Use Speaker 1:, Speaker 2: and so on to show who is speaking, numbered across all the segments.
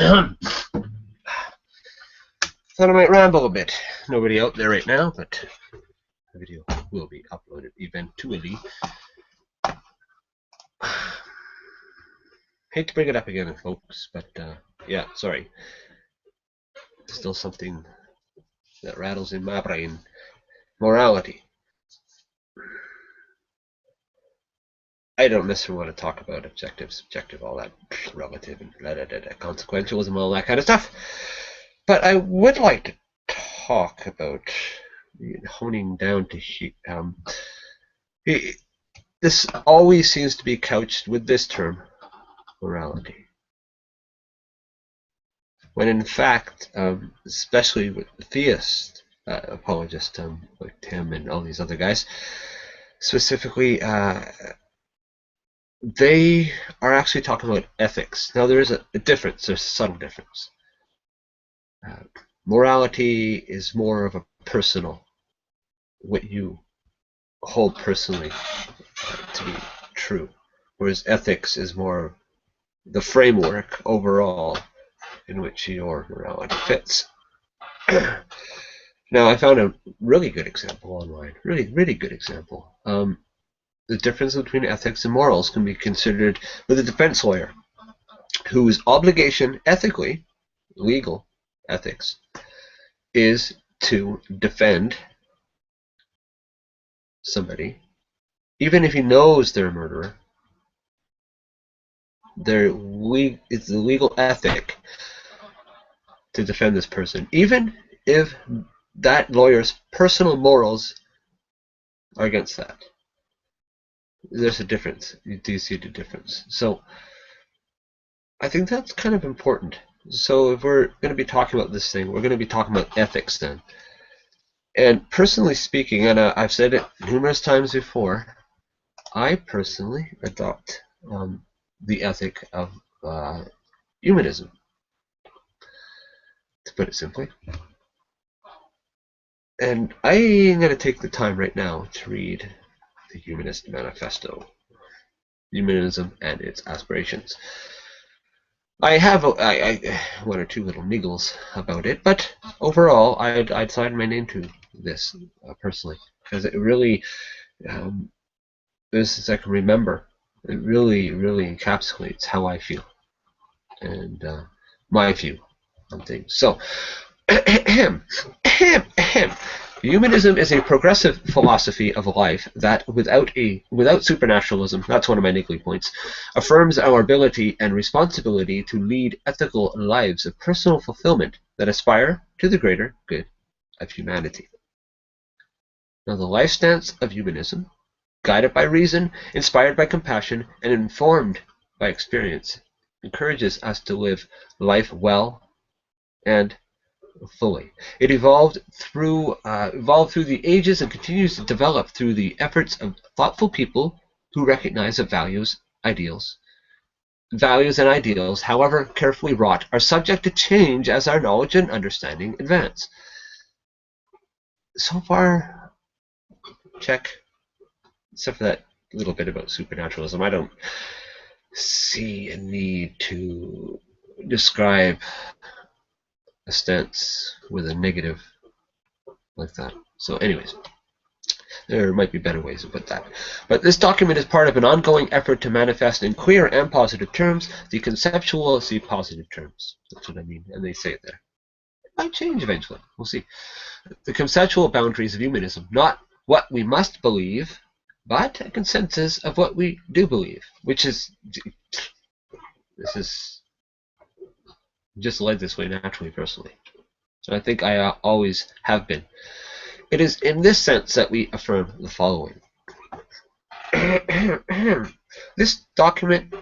Speaker 1: Thought I might ramble a bit. Nobody out there right now, but the video will be uploaded eventually. Hate to bring it up again, folks, but yeah, sorry. Still something that rattles in my brain. Morality. I don't necessarily want to talk about objective, subjective, all that relative and consequentialism, all that kind of stuff. But I would like to talk about honing down to this always seems to be couched with this term, morality. When in fact, especially with the theist apologists like Tim and all these other guys, specifically, they are actually talking about ethics. Now there is a difference, there's a subtle difference. Morality is more of a personal, what you hold personally to be true, whereas ethics is more the framework overall in which your morality fits. Now, I found a really good example online, really good example. The difference between ethics and morals can be considered with a defense lawyer whose obligation ethically, legal ethics, is to defend somebody, even if he knows they're a murderer. It's the legal ethic to defend this person, even if that lawyer's personal morals are against that. There's a difference. You do see the difference. So I think that's kind of important. So if we're going to be talking about this thing, we're going to be talking about ethics then. And personally speaking, and I've said it numerous times before, I personally adopt the ethic of humanism, to put it simply. And I'm going to take the time right now to read the Humanist Manifesto, Humanism and its Aspirations. I have one or two little niggles about it, but overall, I'd sign my name to this personally, because it really, as I can remember, it really encapsulates how I feel and my view on things. So, humanism is a progressive philosophy of life that, without supernaturalism, that's one of my niggly points, affirms our ability and responsibility to lead ethical lives of personal fulfillment that aspire to the greater good of humanity. Now, the life stance of humanism, guided by reason, inspired by compassion, and informed by experience, encourages us to live life well and fully. It evolved through the ages and continues to develop through the efforts of thoughtful people who recognize that values and ideals, however carefully wrought, are subject to change as our knowledge and understanding advance. So far, check. Except for that little bit about supernaturalism, I don't see a need to describe a stance with a negative like that. So anyways, there might be better ways to put that. But this document is part of an ongoing effort to manifest in clear and positive terms the conceptual, positive terms. That's what I mean, and they say it there. It might change eventually. We'll see. The conceptual boundaries of humanism, not what we must believe, but a consensus of what we do believe, which is, this is just led this way naturally, personally. So I think I always have been. It is in this sense that we affirm the following. This document,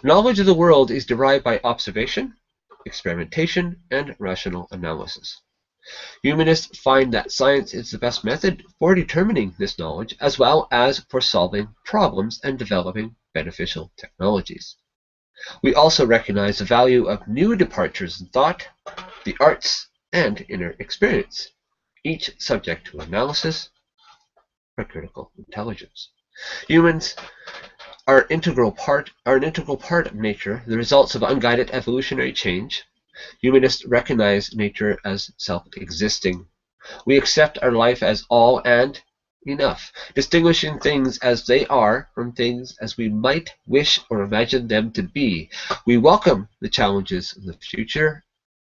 Speaker 1: knowledge of the world is derived by observation, experimentation, and rational analysis. Humanists find that science is the best method for determining this knowledge, as well as for solving problems and developing beneficial technologies. We also recognize the value of new departures in thought, the arts, and inner experience, each subject to analysis or critical intelligence. Humans are an integral part of nature, the results of unguided evolutionary change. Humanists recognize nature as self-existing. We accept our life as all and enough, distinguishing things as they are from things as we might wish or imagine them to be. We welcome the challenges of the future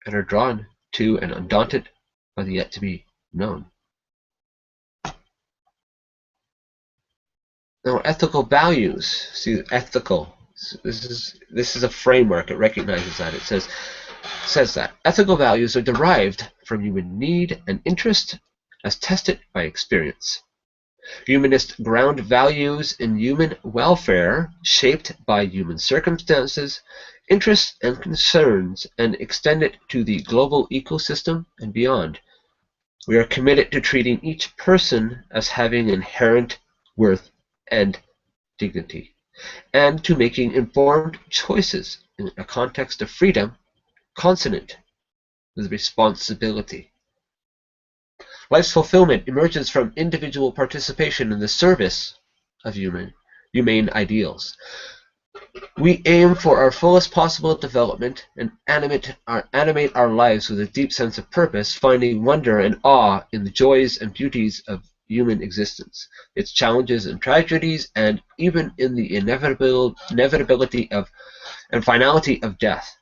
Speaker 1: and are drawn to and undaunted by the yet to be known. Now, ethical values. See, ethical. This is a framework. It recognizes that. It says that ethical values are derived from human need and interest as tested by experience. Humanists ground values in human welfare shaped by human circumstances, interests, and concerns, and extend it to the global ecosystem and beyond. We are committed to treating each person as having inherent worth and dignity, and to making informed choices in a context of freedom consonant with responsibility. Life's fulfillment emerges from individual participation in the service of humane ideals. We aim for our fullest possible development and animate our lives with a deep sense of purpose, finding wonder and awe in the joys and beauties of human existence, its challenges and tragedies, and even in the inevitability of and finality of death.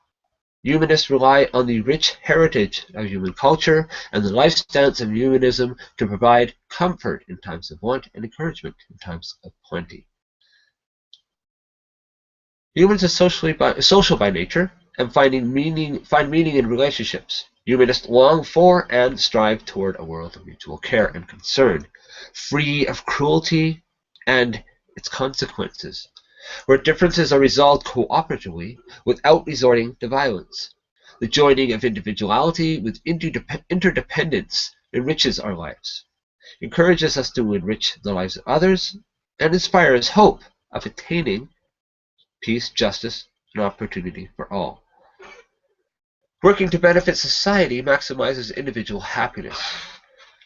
Speaker 1: Humanists rely on the rich heritage of human culture and the life stance of humanism to provide comfort in times of want and encouragement in times of plenty. Humans are social by nature and find meaning in relationships. Humanists long for and strive toward a world of mutual care and concern, free of cruelty and its consequences, where differences are resolved cooperatively without resorting to violence. The joining of individuality with interdependence enriches our lives, encourages us to enrich the lives of others, and inspires hope of attaining peace, justice, and opportunity for all. Working to benefit society maximizes individual happiness.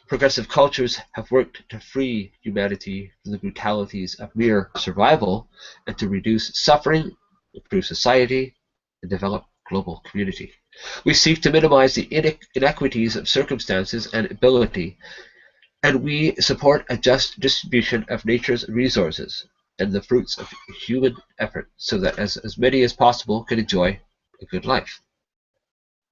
Speaker 1: Progressive cultures have worked to free humanity from the brutalities of mere survival and to reduce suffering, improve society, and develop global community. We seek to minimize the inequities of circumstances and ability, and we support a just distribution of nature's resources and the fruits of human effort so that as many as possible can enjoy a good life.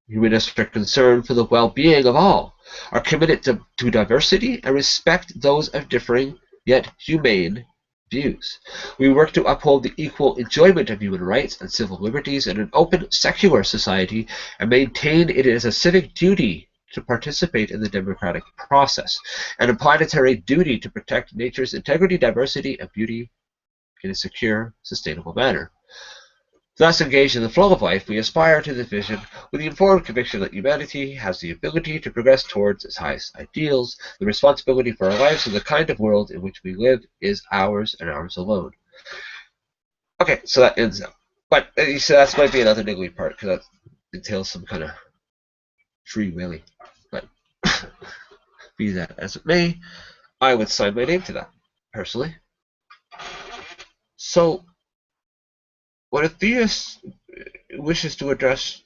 Speaker 1: Humanists are concerned for the well-being of all, are committed to diversity, and respect those of differing yet humane views. We work to uphold the equal enjoyment of human rights and civil liberties in an open, secular society, and maintain it as a civic duty to participate in the democratic process, and a planetary duty to protect nature's integrity, diversity, and beauty in a secure, sustainable manner. Thus engaged in the flow of life, we aspire to the vision with the informed conviction that humanity has the ability to progress towards its highest ideals. The responsibility for our lives and the kind of world in which we live is ours and ours alone. Okay, so that ends up. But you see, that might be another niggly part because that entails some kind of free willy. But be that as it may, I would sign my name to that, personally. So, when a theist wishes to address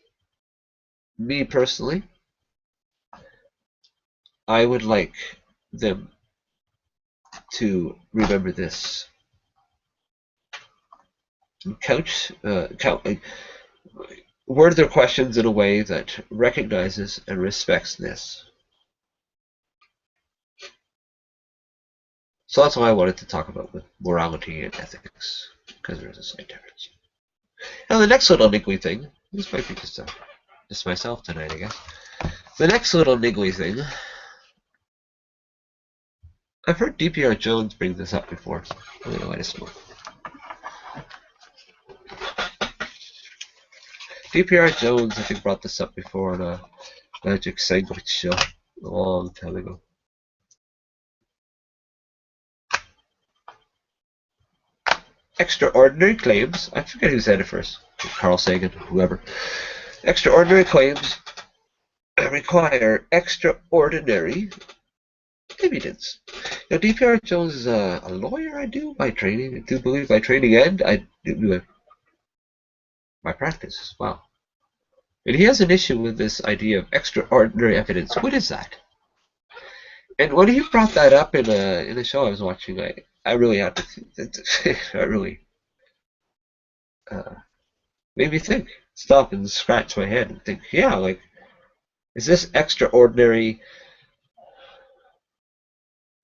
Speaker 1: me personally, I would like them to remember this. Word their questions in a way that recognizes and respects this. So that's what I wanted to talk about with morality and ethics, because there is a slight difference. Now the next little niggly thing, this might be just myself tonight, I guess. The next little niggly thing, I've heard DPR Jones bring this up before. I'm gonna light a smoke. DPR Jones, I think, brought this up before on a Magic Sandwich show a long time ago. Extraordinary claims, I forget who said it first, Carl Sagan, whoever. Extraordinary claims require extraordinary evidence. Now, D.P.R. Jones is a lawyer, I do by training. I do believe by training, and I do by practice as well. And he has an issue with this idea of extraordinary evidence. What is that? And when he brought that up in a show I was watching, I really had to, I really uh, made me think, stop and scratch my head and think, yeah, like, is this extraordinary,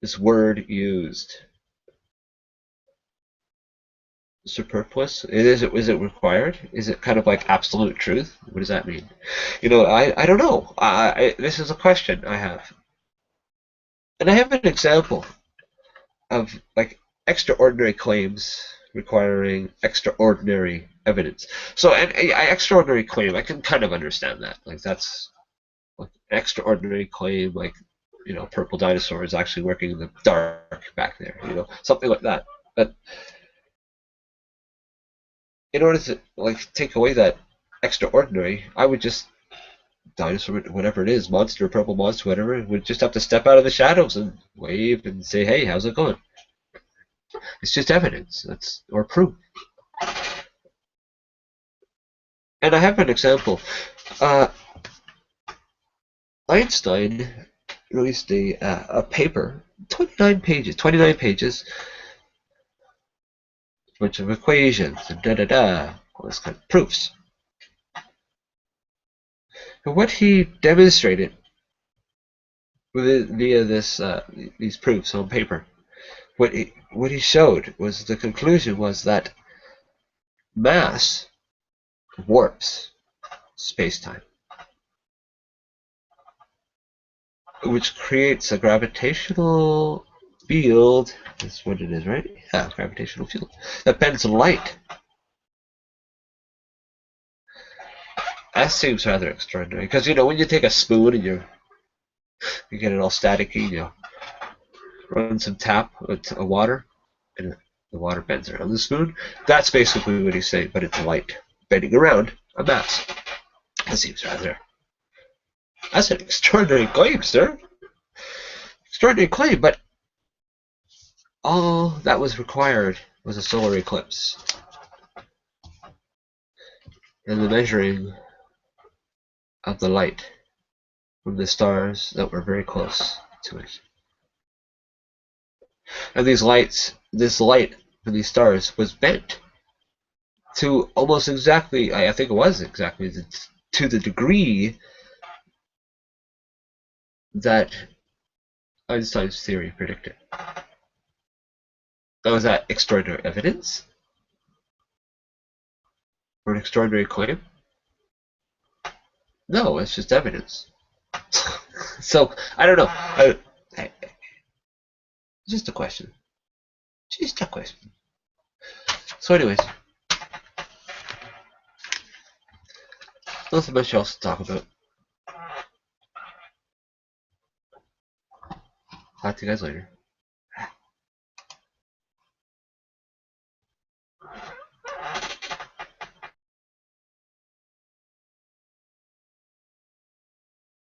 Speaker 1: this word used, superfluous? Is it required? Is it kind of like absolute truth? What does that mean? I don't know. This is a question I have. And I have an example of like extraordinary claims requiring extraordinary evidence. So an extraordinary claim, I can kind of understand that. Like that's like an extraordinary claim, like purple dinosaur is actually working in the dark back there, something like that. But in order to like take away that extraordinary, I would just dinosaur, whatever it is, monster, purple monster, whatever, would just have to step out of the shadows and wave and say, "Hey, how's it going?" It's just evidence. That's or proof. And I have an example. Uh, Einstein released a paper, 29 pages, a bunch of equations and all this kind of proofs. And what he demonstrated via these proofs on paper, what he showed was the conclusion was that mass warps space-time, which creates a gravitational field. That's what it is, right? Yeah, gravitational field that bends light. That seems rather extraordinary because when you take a spoon and you get it all staticky, run some tap with water, and the water bends around the spoon. That's basically what he's saying, but it's light bending around a mass. That seems rather. That's an extraordinary claim, sir. Extraordinary claim, but all that was required was a solar eclipse and the measuring of the light from the stars that were very close to it. And this light from these stars was bent to almost exactly, I think it was exactly, to the degree that Einstein's theory predicted. Now, is that extraordinary evidence? Or an extraordinary claim? No, it's just evidence. So, I don't know. Just a question. Just a question. So anyways, nothing much else to talk about. Talk to you guys later.